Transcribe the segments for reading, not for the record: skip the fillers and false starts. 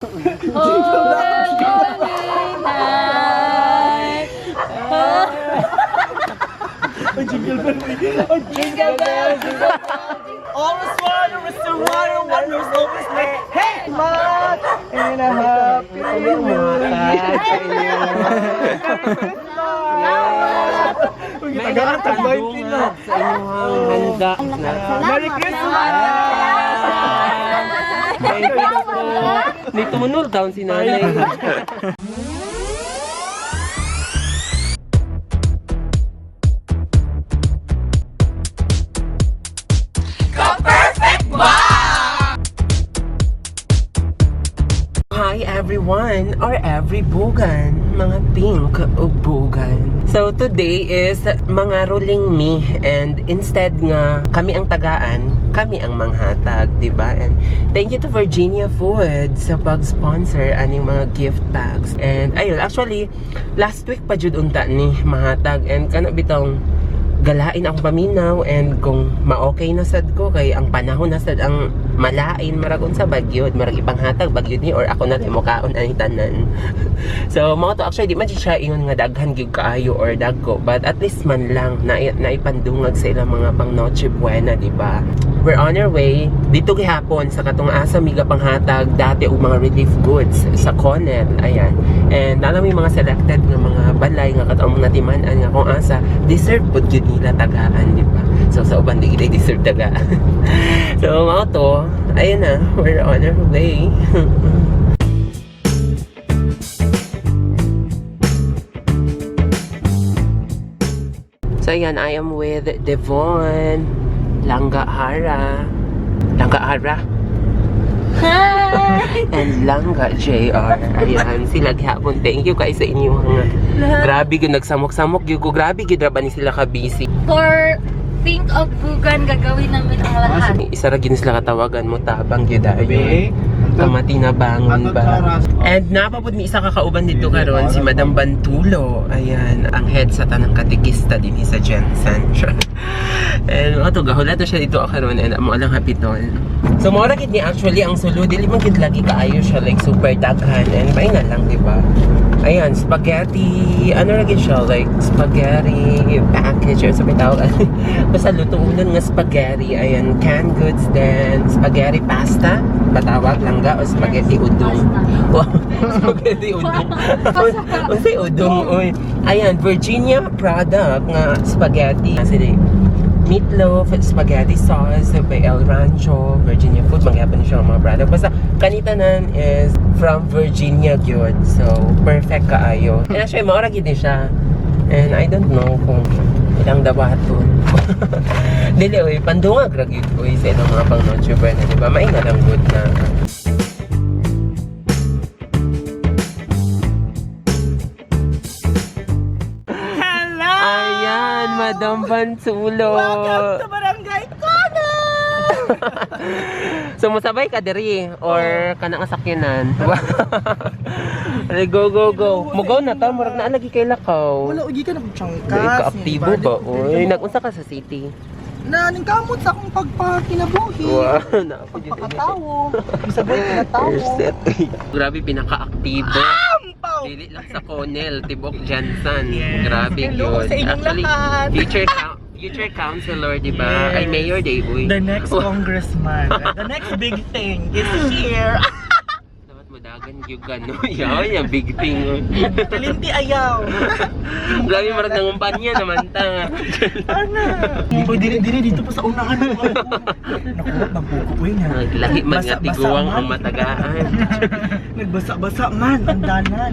Jingle bell, jingle bell, jingle bell. Always water, Mr. Water, wonders always make. Hey, much and a happy May nagtandungan sa inyong handa na Merry Christmas! Thank you po. Dito mo nul down si nanay. Hi everyone, or every bugan, mga pink o bugan. So today is mga rolling me, and instead nga kami ang tagaan, kami ang manghatag, diba? And thank you to Virginia Food sa pag-sponsor aning mga gift bags. And ayun, actually last week pa jud unta ni mahatag, and kana bitong galain akong paminaw, and kung ma-okay na sad ko kay ang panahon na sad ang malain maragon sa bagyod, marag ipanghatag bagyod ni or ako na mo kaon ani tanan. So mga to actually di man siya ingon nga daghan gyud kaayo or dagko, but at least man lang naipandungag sa ilang mga pang Noche Buena, di ba? We're on our way dito gihapon sa katong asa miga panghatag dati og mga relief goods sa Conel, ayan. And nalami mga selected nga mga balay nga katong mga timan-an nga kung asa deserve pud gyud nila tagaan, di ba? So sa uban di gid deserve tagaan. So mga to, ayun na, we're on our way. So ayan, I am with Devon Langahara and Langga JR. Ayan, sila gihapon. Thank you kay sa inyo mga grabe gyud nagsamok-samok gyud ko. Grabe gyud ra ba ni sila ka busy. For think of bugan, gagawin namin ang lahat. Isa ra gyud sila katawagan mo tabang gyud ayo. Kamati na bangon ba. And napapod ni isa kakauban dito karon si Madam Bantulo. Ayan, ang head sa tanang katikista din sa Jensen. And ato gahulat na siya dito karon, and amo lang hapiton. So mo ra gid ni actually ang sulod dili man gid lagi kaayo siya like super daghan, and maingan lang, di ba? Ayan, spaghetti, ano ra gid siya like spaghetti package or sabi tawag. Basta lutuunan nga spaghetti. Ayan, canned goods, then spaghetti pasta, patawag langga o spaghetti udong. Spaghetti udong. Unsay udong oy. Ayan, Virginia product nga spaghetti. Kasi meatloaf, spaghetti sauce by El Rancho, Virginia Food, magyapon siya mga product. Basta kanitanan is from Virginia gyud. So perfect kaayo. And actually maura gid ni siya. And I don't know kung ilang dabaton. Dili oy, pandungag ra gyud oy sa ilang mga pang Noche Buena, di ba? Maingat ang good na. Hello! Ayan, Madam Bantulo. Welcome to Barangay Conel! So musabay ka diri or kana nga sakyanan? Go go go. Mugaw na ta, murag na lagi kay lakaw. Wala, ugi ka na changkas. Dili ka aktibo ba? Oy, nagunsa ka sa city. Na, ningkamot sa akong pagpakinabuhi. Wow, naapod yun. Pagpakatawo. Isabay kinatawo. Set. Grabe, pinaka-aktibo. Ampaw! Dili lang sa Conel, Tibok Jansan. Yes. Grabe Hello yun. sa inyong Actually, lahat. future councilor, di ba? Yes. Ay, mayor day, boy. The next congressman. The next big thing is here. Dapat madagan yung gano. Yaw, yung big thing. Talinti ayaw. Grabe, marag nangumpanya naman ta. Ano? Boy, diri dito pa sa unahan. Naku, magpukupoy nga. Naglahi man nga Basa-basa tiguang man. ang matagaan. Nagbasa-basa man ang danan.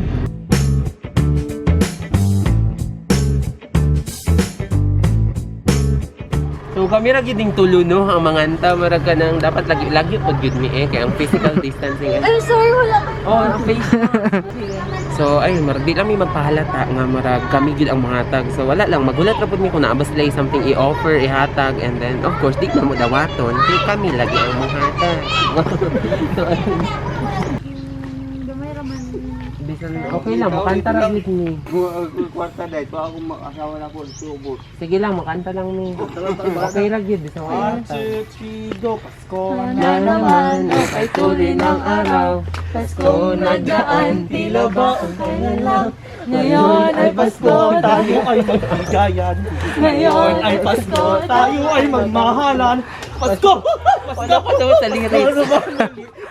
So kami ra gid ding tulo no, ang mga anta marag ka nang dapat lagi pud gid mi kay ang physical distancing. I'm sorry, wala ka. Oh, ang face. So ayun, marag di lang mi magpahalata nga marag kami gid ang mga tag. So wala lang, magulat ra pud mi kung naabas lay something i-offer, ihatag, and then of course di na mo dawaton, di kami lagi ang mga hatag. So ayun. Gamay raman. Bisan okay lang, makanta lang with me. Kwarta dahil, pa ako makasawa na ko, subot. Sige lang, makanta lang me. Okay lang yun, bisan ko 1, 2, 3, go, Pasko na naman, ay tuloy ng araw. Pasko nagdaan, tila ba ang kailan lang. Ngayon ay Pasko, tayo ay magbigayan. Ngayon ay Pasko, tayo ay magmahalan. Pasko! Wala ko daw sa lyrics.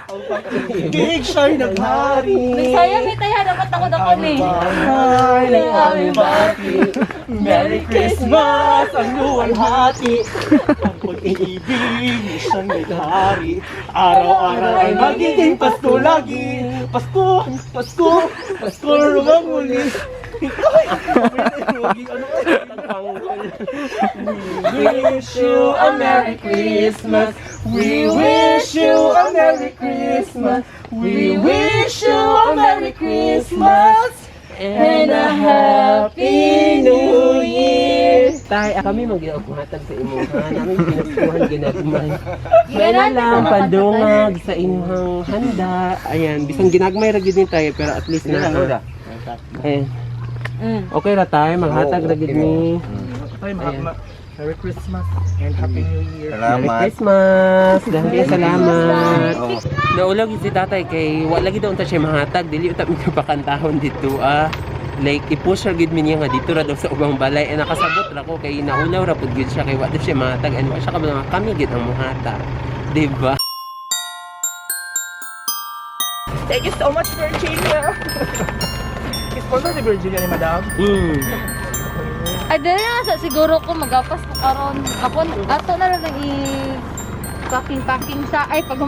Ang pag-ibig siya'y naghari. Nagsaya, may tayo. Dapat ako na kami. Bahay ng aming bati. Merry Christmas, ang luwalhati. Ang pag-ibig siyang naghari. Araw-araw ay magiging Pasko lagi. Pasko, Pasko, Pasko naman muli. We wish you a Merry Christmas. We wish you a Merry Christmas. We wish you a Merry Christmas and a Happy New Year. Tay, kami mag-iupuhatag sa imuhan. Namin pinaskuhan ginagmay. Kaya lang, pandungag sa imuhang handa. Ayan, bisang ginagmay ra gid ni tayo, pero at least na. Ayan. Okay ra tayo, maghatag ra gid ni. Merry Christmas and Happy New Year. Merry Christmas! Dahil salamat! Naulag si tatay kay wala gid unta siya mahatag, dili uta mi pakantahon dito like i-push ra gid mi niya nga dito ra daw sa ubang balay and nakasabot ra ko kay naulaw ra pud gid siya kay wala siya mahatag and wa siya kami gid ang muhatag. Diba? Thank you so much, Virginia. Sponsor si Virginia ni Madam. Ay, dali na sa siguro ko magapas ko karon. Ako, ato na lang i-packing sa, ay, pag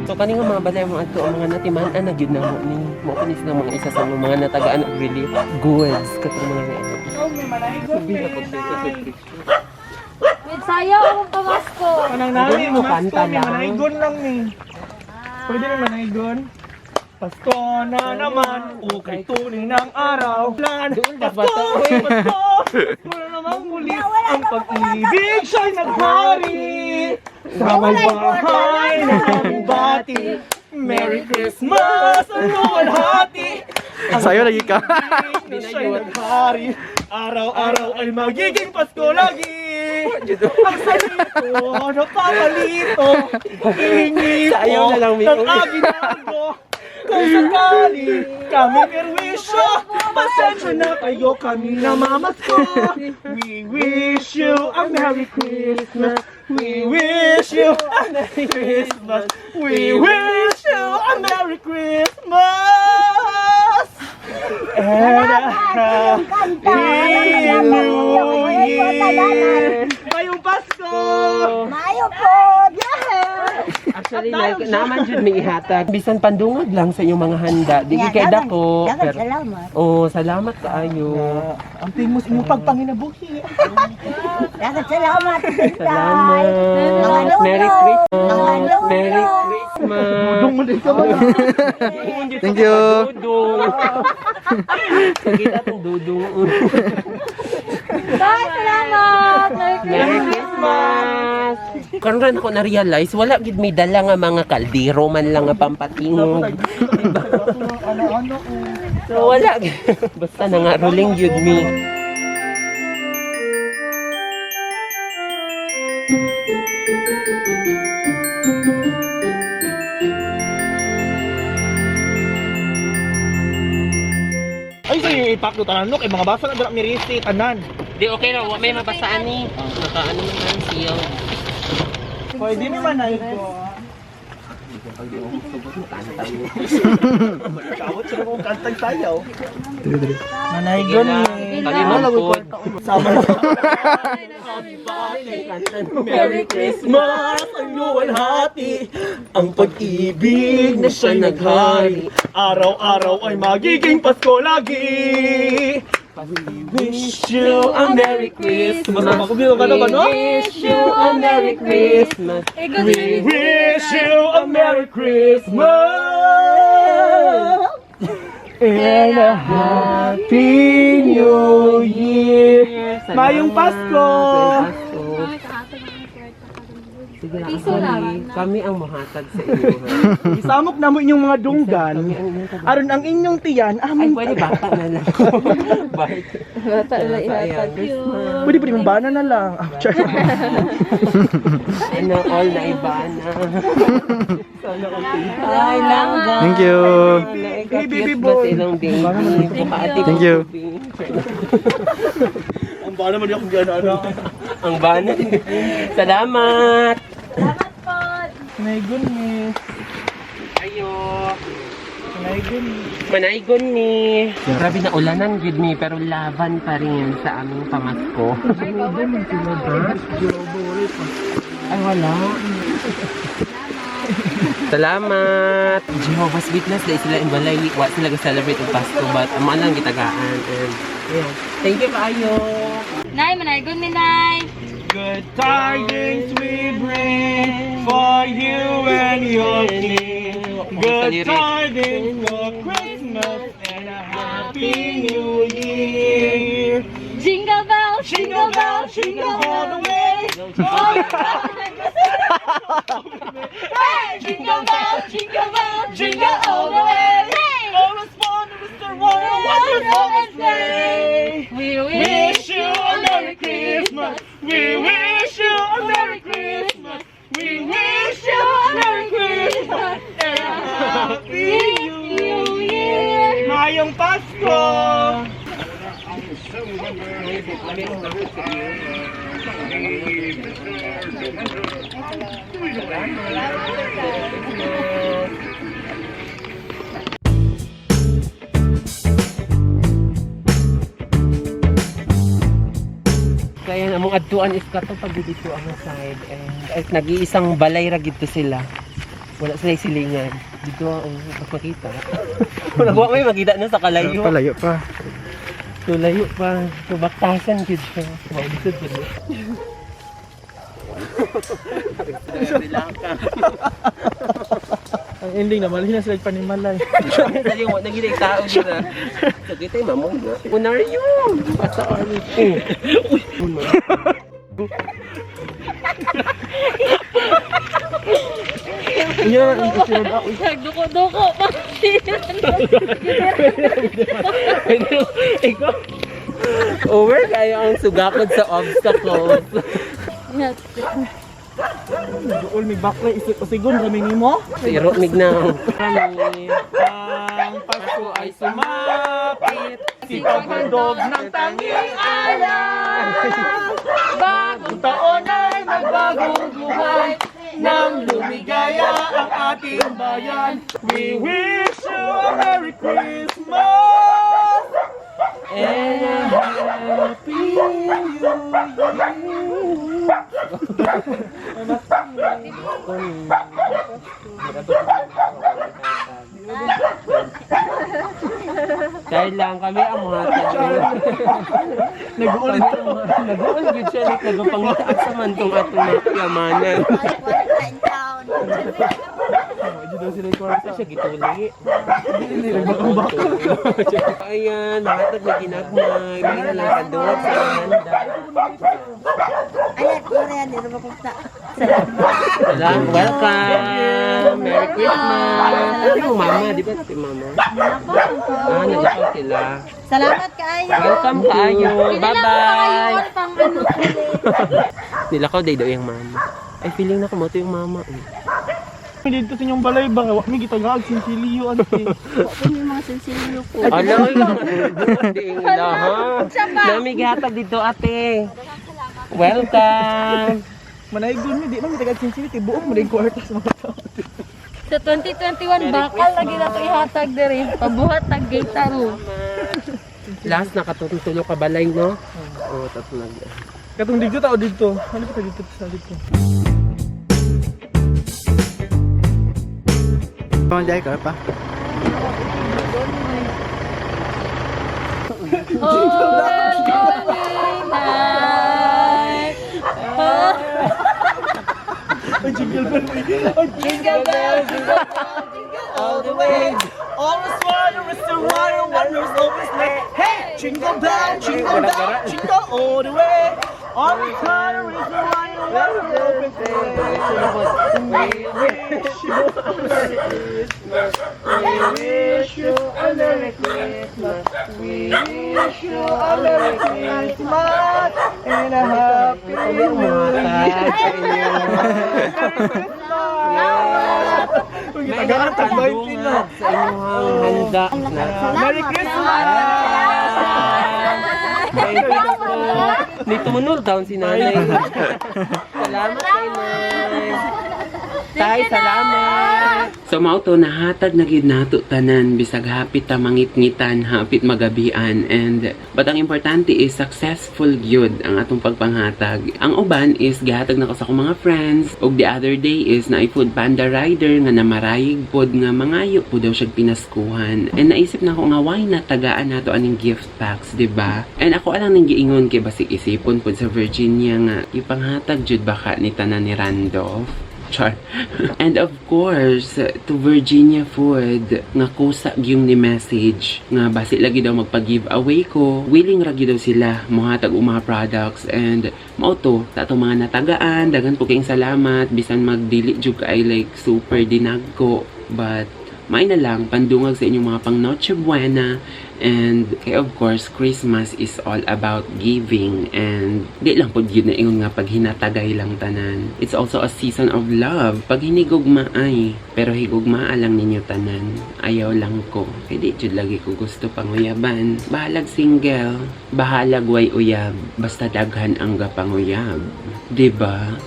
So kaning mga balay mo ato ang mga natiman-an na gyud na mo ni mo kanis na mga isa sa mga natagaan og relief goods katong mga na. with sayaw akong pamasko. Manang namin mo kanta lang. Manaygon lang ni. Pwede rin manaygon. Pasko na naman, ukay tuloy ng araw. Pasko, Pasko, wala namang muli. Ang pag-ibig siya'y naghari. Sa may bahay ng aming bati. Merry Christmas, ang luwalhati. Sa'yo lagi ka. Ang siya'y naghari. Araw-araw ay magiging Pasko lagi. Ang salito, napapalito. Ihingi Sayaw na lang, ko Miko. ng aginago. Kung sakali kami perwisyo, pasensya na kayo kami namamasko. We wish you a Merry Christmas. We wish you a Merry Christmas. We wish you a Merry Christmas. And a Happy New Year. Ngayong Pasko. Mayo po! Actually like naman jud mi ihatag bisan pandungag lang sa inyong mga handa. Di kay dako. Dagat salamat. Oh, salamat kaayo. Ang timos mo pagpanginabuhi. Dagat salamat. Salamat. Merry Christmas. Merry Christmas. Dudong mo din ka ba? Thank you. Dudong. Sige atong dudong. Bye, salamat! Merry Christmas. Karon ran ako na-realize wala gid may dala nga mga kaldero man lang nga pampatingog. Ano-ano ko. So wala gid. Basta na nga rolling jud mi. Ay, sa'yo yung ipak doon tanan, look, mga basa na dala mirisi, tanan. Di okay ra, wa may mabasaan ni. Nakaano man ang siyaw. Pwede naman na ito. Kawat sila kong kantang sayaw. Manaygon ni. Kalimangkod. Sama na. Merry Christmas, ang luwalhati. Ang pag-ibig na siya'y naghari. Araw-araw ay magiging Pasko lagi. We wish you a Merry Christmas. Makubilang ka na ba, no? Wish you a Merry Christmas. We wish you a Merry Christmas and a Happy New Year. Mayong Pasko! Sige lang, Piso lang. kami ang mahatag sa inyo. Isamok na mo inyong mga dunggan. Aron ang inyong tiyan, Ay, aming pwede bata na lang. Bakit? Bata na Ayan, ihatag yun. Pwede pa rin bana na lang. Ah, char. Ano, all na iba na. Sana okay. Ay, langga. Thank you. Hey, baby boy. Thank you. Ang bana man akong gana ano. Ang banat. Salamat. Salamat po. My goodness. Ayo. My goodness. Manaygon ni. Grabe na ulanan gid ni pero laban pa rin sa aming pamasko. Ay wala. Salamat. Jehovah's Witness dahil sila in balay wa sila ga-celebrate ang Pasko but amo lang gitagaan and ayan. Thank you kaayo. Nay, manaygon mi, Nay. Good tidings we bring for you and your king. Good tidings for Christmas and a happy new year. Jingle bell, Jingle bell, jingle all the way. Hey! Jingle bell, jingle all the way. Hey! Oh, respond to Mr. Royal Wonderful Day. We Wish you a Merry Christmas. We wish you a Merry Christmas. We wish you a Merry Christmas and a Happy New Year. Mayong Pasko. Kaya namong adtuan is kato pag dito ang side and ay, nag-iisang balay ra gito sila. Wala sila silingan. Dito ang makita. Wala ko may makita na sa kalayo. Palayo pa. So layo pa. So baktasan gid siya. Wow, dito gid. Ang ending naman, hindi na sila panimalay. Dali mo naging tao dito. So kita mamong. Unaryo. Asa ari. Yan ang isunod ako. Nagduko-duko pa. Ikaw. Over kayo ang sugakod sa obstacles. Doon may baklay isip o sigon kami nimo. Siro mignang. Ang Pasko ay sumapit. Si paghandog ng tanging alam. Bagong taon ay magbagong buhay. Nang lumigaya ang ating bayan. We wish you a Merry Christmas And a happy Dahil lang kami ang mga Nag-uulit nag-uul gid siya like nagapangitaas sa man tong atong yamanan. Siya gituli. Ayan, mahatag na ginagmay. May na lang kaduwag sa handa. Ayan, Korea, di ba kumta? Salamat. Welcome. Merry Christmas. Anong mama? Di ba natin mama? Nagakaw sila. Salamat kaayo. Welcome kayo. Bye-bye. Pang ano. Nilakaw day daw yung mama. Ay, feeling na kumoto yung mama. dito sa inyong balay ba? Wak mi gitagag sinsilyo ano eh. Ako yung mga sensilyo ko. Ano yung ding lahat. Namigatag dito ate. Welcome. Manaygon mi di man gitagag sinsilyo kay buok mo din kwartas mga tao. Sa 2021, bakal lagi na ito ihatag diri. Pabuhat tag gitaro. Last nakatutulo ka balay no? Oo, tatlo lang. Katong dito tao dito. Ano pa dito sa dito? Pamandiyay ka pa. Ay jingle bell. Ay Jingle bell, jingle bell, jingle all the way. Always wonder is the one wonders always make. Hey, jingle bell, jingle all the way. Always wonder is the one wonders always make. We wish you a Merry Christmas. We wish you a Merry Christmas and a Happy New Year. May nagkakadungat sa inyong handa. Merry Christmas! Dito mo nul down si nanay. Salamat kay Nay. Tay, salamat. So mauto nahatag na gid nato tanan bisag hapit ta mangit-ngitan, hapit magabian, and but ang importante is successful gyud ang atong pagpanghatag. Ang uban is gihatag na ko sa akong mga friends, ug the other day is na food panda rider nga namarayig pod nga mangayo po daw siya pinaskuhan. And naisip na ko nga why na tagaan nato aning gift packs, diba? And ako alang ning giingon kay basig isipon pod sa Virginia nga ipanghatag jud baka ni tanan ni Randolph. Char. And of course, to Virginia Food, nga kusa yung ni message, nga basi lagi daw magpa-giveaway ko, willing ragi daw sila mohatag mga products, and mauto, tatong mga natagaan, dagan po kayong salamat, bisan magdili jud ay like super dinagko, but may na lang, pandungag sa inyong mga pang Noche Buena. And kay of course, Christmas is all about giving. And di lang po yun na ingon nga pag hinatagay lang tanan. It's also a season of love. Pag hinigugma ay, pero higugma lang ninyo tanan. Ayaw lang ko. Kaya di jud lagi ko gusto panguyaban. Bahalag single, bahalag way uyab. Basta daghan ang gapanguyab. Diba?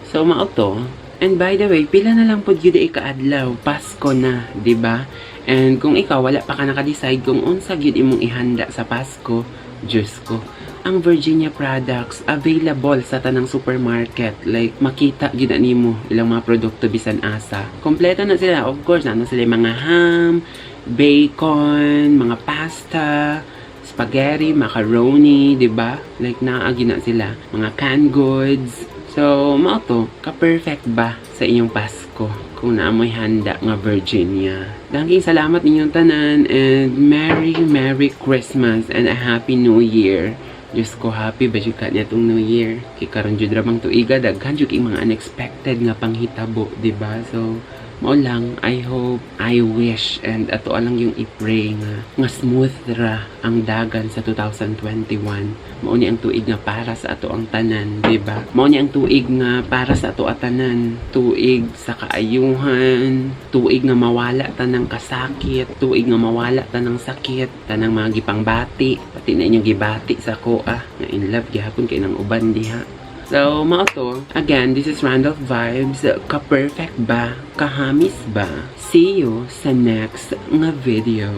So mauto. And by the way, pila na lang po yun ikaadlaw. Pasko na, diba? And kung ikaw, wala pa ka naka-decide kung unsa gyud imong ihanda sa Pasko, Diyos ko, ang Virginia products available sa tanang supermarket. Like, makita gyud nimo ilang mga produkto bisan asa. Kompleto na sila. Of course, ano sila mga ham, bacon, mga pasta, spaghetti, macaroni, diba? Like, naagi na sila. Mga canned goods. So, mao to, ka-perfect ba sa inyong Pasko kung naamoy handa nga Virginia? Daghang salamat ninyong tanan, and Merry Christmas and a Happy New Year. Diyos ko, happy ba jud ka niya tong New Year? Kay karon jud ra bang tuiga, daghan jud ing mga unexpected nga panghitabo, diba? So, mao lang, I hope, I wish, and ato lang yung i-pray nga smooth ra ang dagan sa 2021. Mao ni ang tuig nga para sa ato ang tanan, diba? Mao ni ang tuig nga para sa ato tanan. Tuig sa kaayuhan, tuig nga mawala tanang kasakit, tuig nga mawala tanang sakit, tanang mga gipangbati, pati na inyong gibati sa koa nga in love gihapon kay nang uban diha. So, mao to. Again, this is Randolph Vibes. Ka-perfect ba? Kahamis ba? See you sa next nga video.